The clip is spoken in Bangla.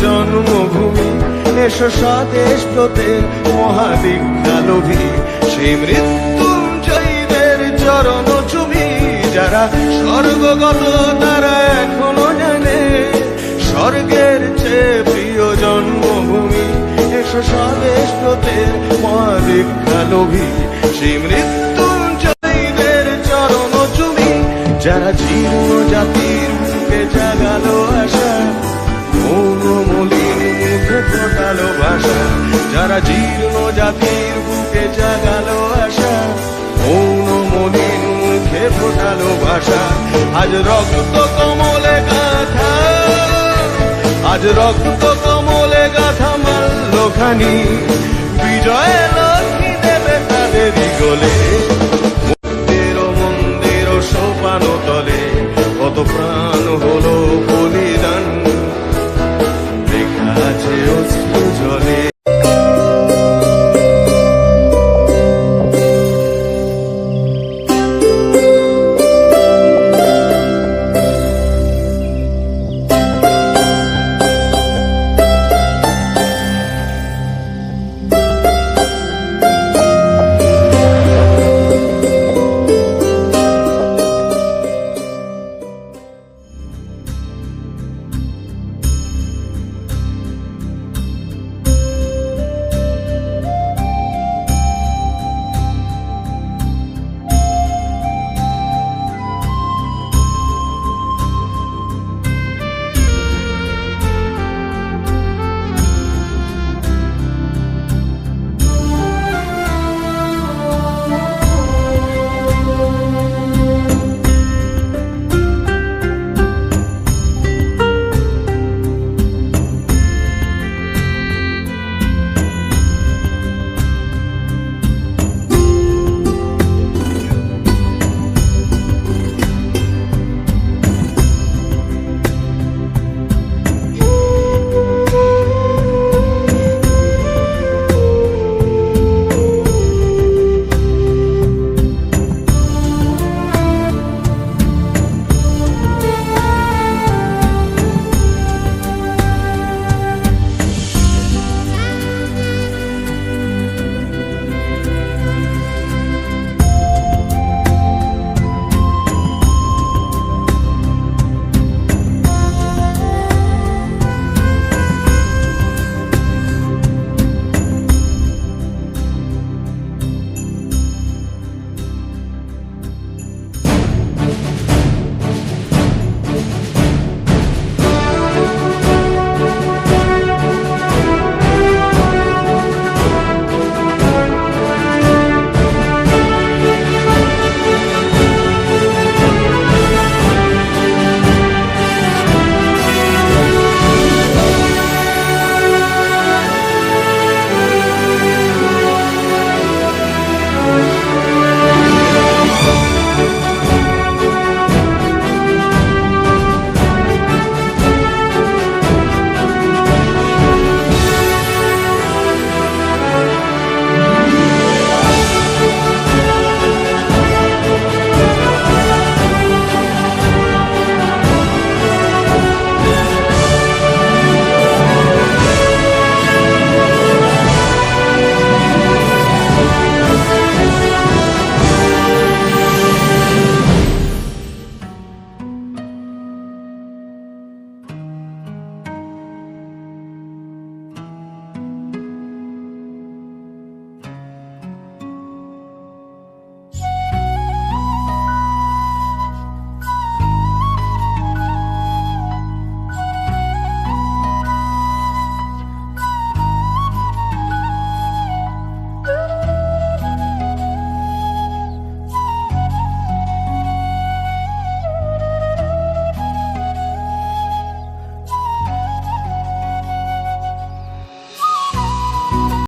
জন্মভূমি, এসো স্বদেশ ব্রতের মহাদীক্ষালোভী, সেই মৃত্যুঞ্জয়ীদের চরণ চুমি, যারা স্বর্গগত তারা এখনো জানে স্বর্গের চেয়ে প্রিয় জন্মভূমি, এসো স্বদেশ ব্রতের মহাদীক্ষালোভী, সেই মৃত্যুঞ্জয়ীদের চরণ চুমি, যারা জীর্ণ জাতির বুকে জাগালো আশা, মৌন মলিন মুখে ফোটালো ভাষা, যারা জীর্ণ জাতির বুকে জাগালো আশা, মৌন মলিন মুখে ফোটালো ভাষা। আজ রক্ত কমলে গাথা, আজ রক্ত কমলে গাথা মাল্যখানি, বিজয় লক্ষ্মী দেবে তাদেরই গোলে, মন্দির মন্দির সোপানো তলে কত প্রাণ